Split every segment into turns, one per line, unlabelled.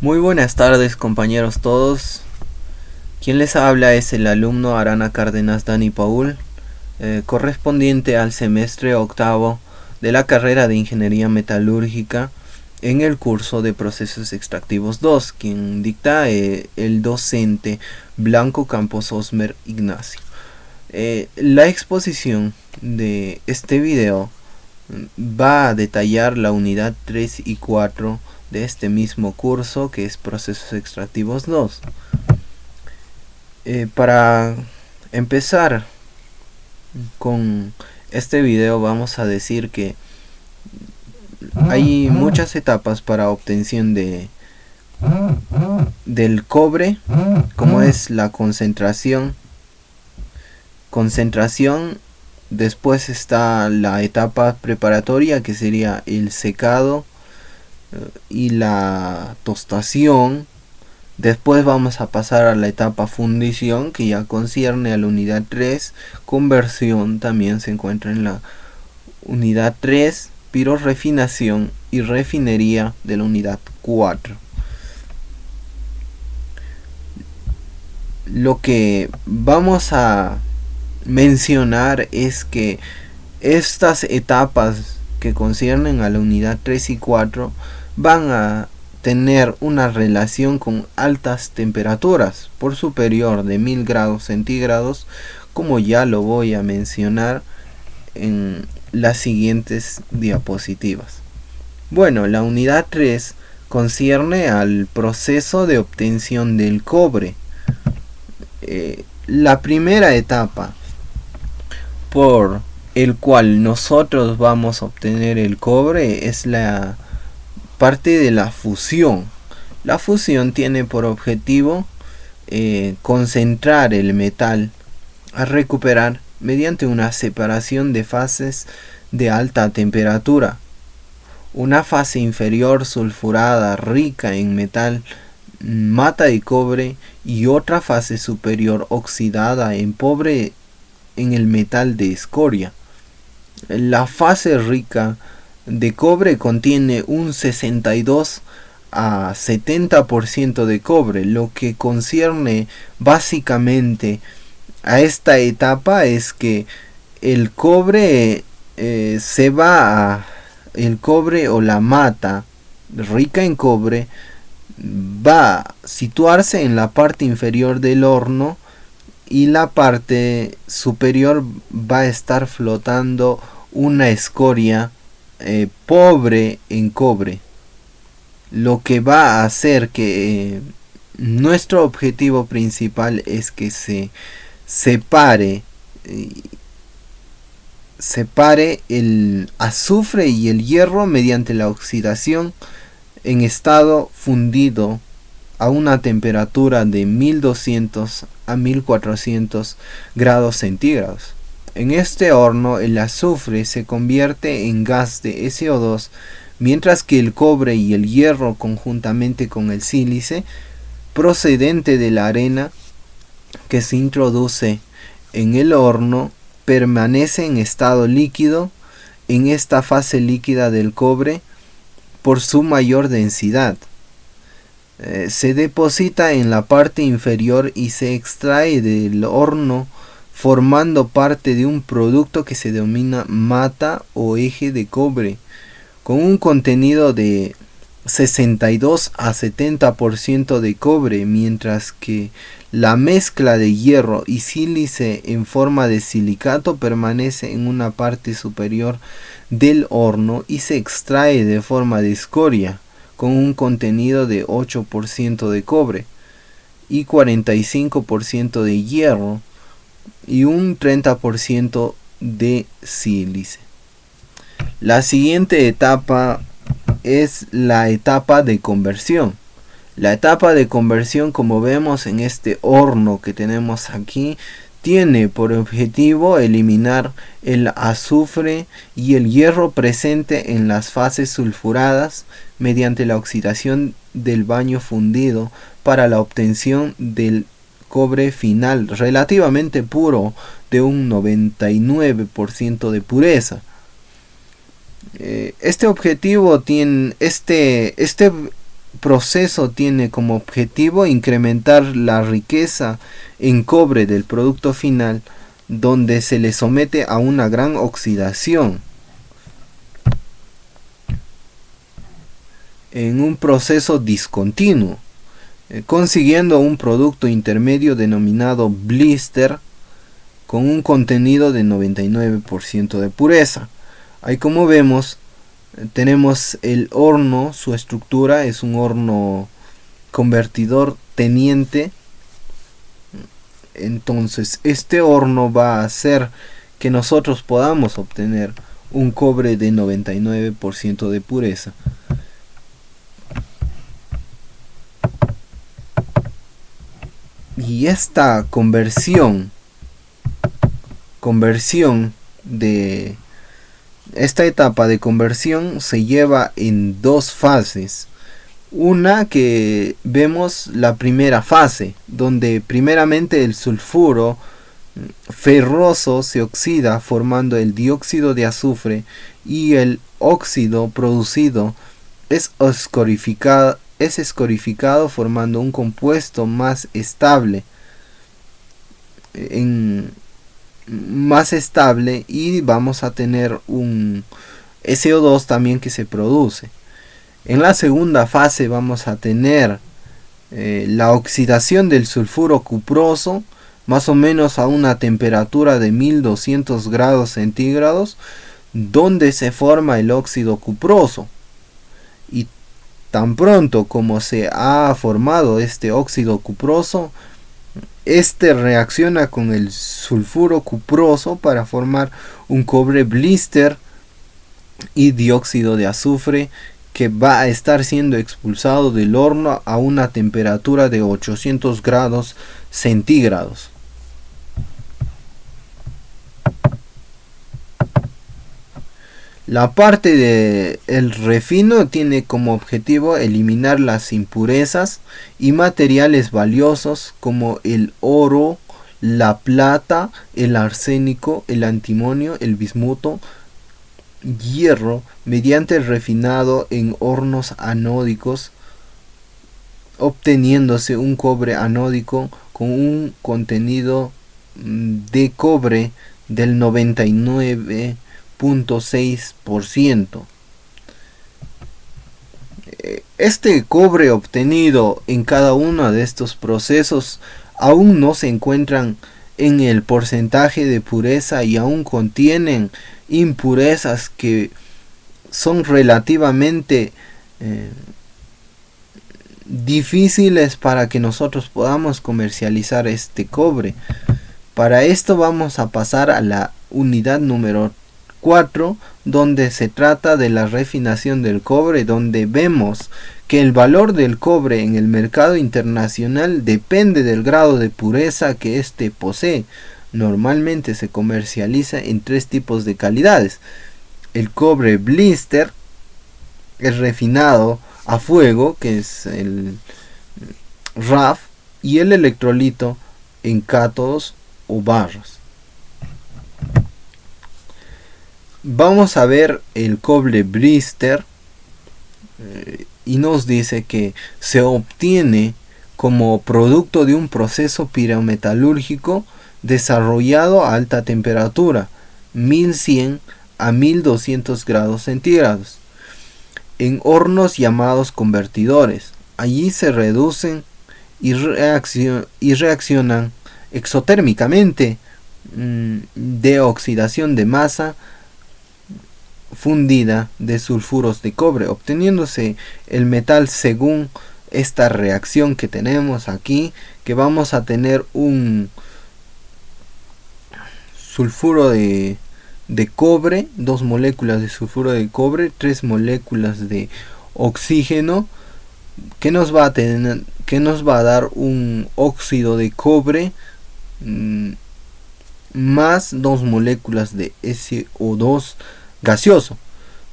Muy buenas tardes, compañeros todos. Quien les habla es el alumno Arana Cárdenas Dani Paul, correspondiente al semestre octavo de la carrera de Ingeniería Metalúrgica en el curso de Procesos Extractivos 2, quien dicta el docente Blanco Campos Osmer Ignacio. La exposición de este video va a detallar la unidad 3 y 4 de este mismo curso, que es Procesos Extractivos 2. Para empezar con este video vamos a decir que hay muchas etapas para obtención del cobre, como es la concentración. Después está la etapa preparatoria, que sería el secado y la tostación. Después vamos a pasar a la etapa fundición, que ya concierne a la unidad 3. Conversión también se encuentra en la unidad 3. Pirorefinación y refinería de la unidad 4. Lo que vamos a mencionar es que estas etapas que conciernen a la unidad 3 y 4 van a tener una relación con altas temperaturas por superior de 1000 grados centígrados, como ya lo voy a mencionar en las siguientes diapositivas. Bueno, la unidad 3 concierne al proceso de obtención del cobre. La primera etapa por el cual nosotros vamos a obtener el cobre es la parte de la fusión. La fusión tiene por objetivo concentrar el metal a recuperar mediante una separación de fases de alta temperatura. Una fase inferior sulfurada rica en metal mata de cobre y otra fase superior oxidada en pobre en el metal de escoria. La fase rica de cobre contiene un 62 a 70% de cobre. Lo que concierne básicamente a esta etapa es que el cobre el cobre o la mata rica en cobre va a situarse en la parte inferior del horno, y la parte superior va a estar flotando una escoria pobre en cobre, lo que va a hacer que nuestro objetivo principal es que se separe el azufre y el hierro mediante la oxidación en estado fundido a una temperatura de 1200 a 1400 grados centígrados. En este horno el azufre se convierte en gas de SO2, mientras que el cobre y el hierro, conjuntamente con el sílice procedente de la arena que se introduce en el horno, permanece en estado líquido. En esta fase líquida del cobre, por su mayor densidad, se deposita en la parte inferior y se extrae del horno, formando parte de un producto que se denomina mata o eje de cobre, con un contenido de 62 a 70% de cobre, mientras que la mezcla de hierro y sílice en forma de silicato permanece en una parte superior del horno y se extrae de forma de escoria, con un contenido de 8% de cobre y 45% de hierro y un 30% de sílice. La siguiente etapa es la etapa de conversión. La etapa de conversión, como vemos en este horno que tenemos aquí, tiene por objetivo eliminar el azufre y el hierro presente en las fases sulfuradas mediante la oxidación del baño fundido para la obtención del cobre final relativamente puro de un 99% de pureza. Este objetivo tiene proceso tiene como objetivo incrementar la riqueza en cobre del producto final, donde se le somete a una gran oxidación en un proceso discontinuo, consiguiendo un producto intermedio denominado blister con un contenido de 99% de pureza. Ahí, como vemos, tenemos el horno. Su estructura es un horno convertidor teniente. Entonces este horno va a hacer que nosotros podamos obtener un cobre de 99% de pureza. Y esta conversión de esta etapa de conversión se lleva en dos fases. Una que vemos, la primera fase, donde primeramente el sulfuro ferroso se oxida formando el dióxido de azufre, y el óxido producido es escorificado formando un compuesto más estable, y vamos a tener un SO2 también que se produce. En la segunda fase vamos a tener la oxidación del sulfuro cuproso, más o menos a una temperatura de 1200 grados centígrados, donde se forma el óxido cuproso. Y tan pronto como se ha formado este óxido cuproso, este reacciona con el sulfuro cuproso para formar un cobre blister y dióxido de azufre, que va a estar siendo expulsado del horno a una temperatura de 800 grados centígrados. La parte del refino tiene como objetivo eliminar las impurezas y materiales valiosos como el oro, la plata, el arsénico, el antimonio, el bismuto, hierro, mediante el refinado en hornos anódicos, obteniéndose un cobre anódico con un contenido de cobre del 99.6%. Este cobre obtenido en cada uno de estos procesos aún no se encuentran en el porcentaje de pureza y aún contienen impurezas que son relativamente difíciles para que nosotros podamos comercializar este cobre. Para esto vamos a pasar a la unidad número 4, donde se trata de la refinación del cobre, donde vemos que el valor del cobre en el mercado internacional depende del grado de pureza que éste posee. Normalmente se comercializa en tres tipos de calidades: el cobre blister, el refinado a fuego, que es el RAF, y el electrolito en cátodos o barras. Vamos a ver el cobre blister, y nos dice que se obtiene como producto de un proceso pirometalúrgico desarrollado a alta temperatura, 1100 a 1200 grados centígrados, en hornos llamados convertidores. Allí se reducen y reaccionan exotérmicamente de oxidación de masa fundida de sulfuros de cobre, obteniéndose el metal según esta reacción que tenemos aquí, que vamos a tener un sulfuro de cobre, 2 moléculas de sulfuro de cobre, 3 moléculas de oxígeno, que nos va a dar un óxido de cobre más 2 moléculas de SO2 gaseoso.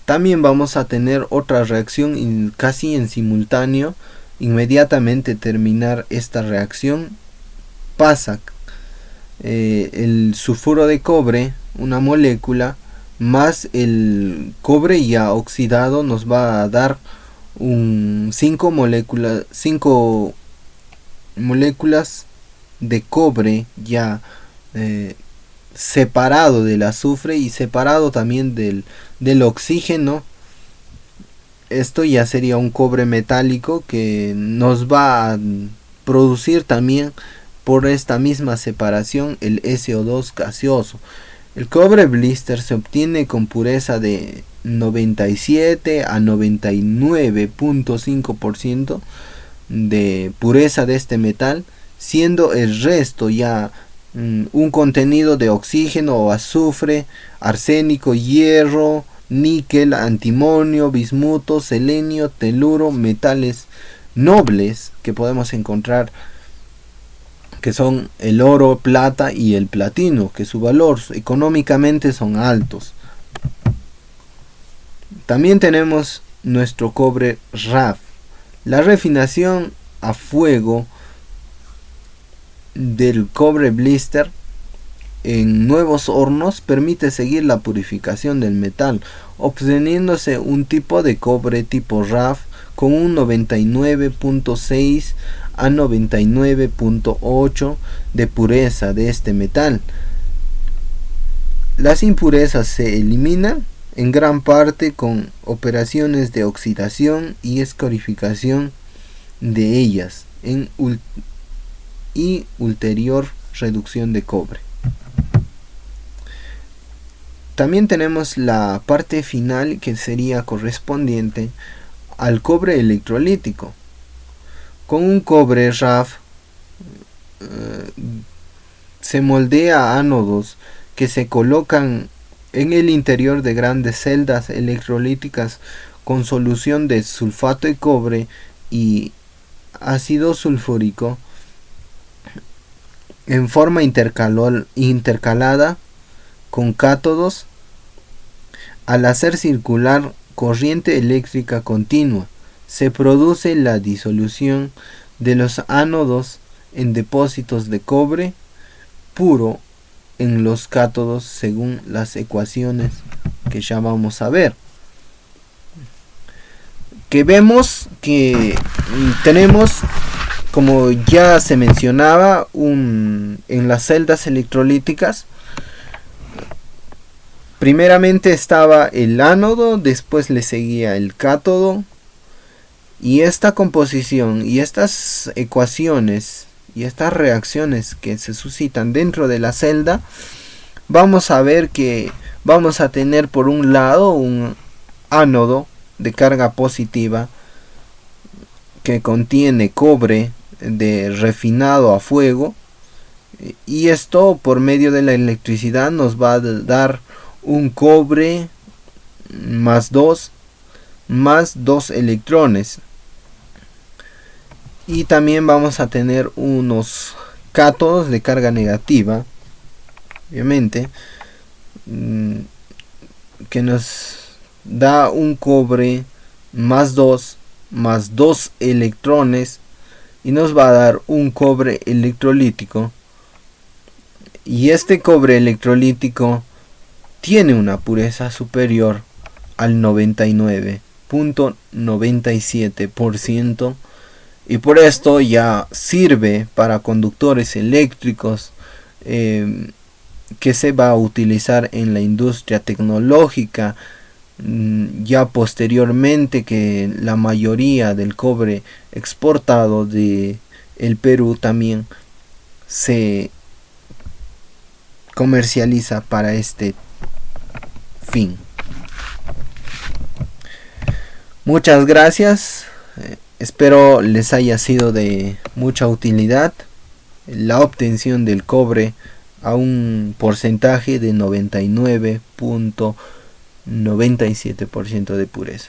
También vamos a tener otra reacción casi en simultáneo. Inmediatamente terminar esta reacción, pasa el sulfuro de cobre, una molécula, más el cobre ya oxidado, nos va a dar cinco moléculas de cobre ya separado del azufre y separado también del oxígeno. Esto ya sería un cobre metálico que nos va a producir también por esta misma separación el SO2 gaseoso. El cobre blister se obtiene con pureza de 97 a 99.5% de pureza de este metal, siendo el resto ya un contenido de oxígeno o azufre, arsénico, hierro, níquel, antimonio, bismuto, selenio, teluro, metales nobles que podemos encontrar, que son el oro, plata y el platino, que su valor económicamente son altos. También tenemos nuestro cobre RAF. La refinación a fuego del cobre blister en nuevos hornos permite seguir la purificación del metal, obteniéndose un tipo de cobre tipo RAF con un 99.6 a 99.8 de pureza de este metal. Las impurezas se eliminan en gran parte con operaciones de oxidación y escorificación de ellas y ulterior reducción de cobre. También tenemos la parte final, que sería correspondiente al cobre electrolítico. Con un cobre RAF se moldea ánodos que se colocan en el interior de grandes celdas electrolíticas con solución de sulfato de cobre y ácido sulfúrico en forma intercalada con cátodos. Al hacer circular corriente eléctrica continua, se produce la disolución de los ánodos en depósitos de cobre puro en los cátodos según las ecuaciones que ya vamos a ver. Que vemos que tenemos, como ya se mencionaba, en las celdas electrolíticas, primeramente estaba el ánodo, después le seguía el cátodo, y esta composición y estas ecuaciones y estas reacciones que se suscitan dentro de la celda, vamos a ver que vamos a tener por un lado un ánodo de carga positiva que contiene cobre de refinado a fuego, y esto por medio de la electricidad nos va a dar un cobre más 2 electrones, y también vamos a tener unos cátodos de carga negativa, obviamente, que nos da un cobre más 2 electrones, y nos va a dar un cobre electrolítico, y este cobre electrolítico tiene una pureza superior al 99.97%, y por esto ya sirve para conductores eléctricos, que se va a utilizar en la industria tecnológica. Ya posteriormente, que la mayoría del cobre exportado de el Perú también se comercializa para este fin. Muchas gracias, espero les haya sido de mucha utilidad la obtención del cobre a un porcentaje de 99.97% de pureza.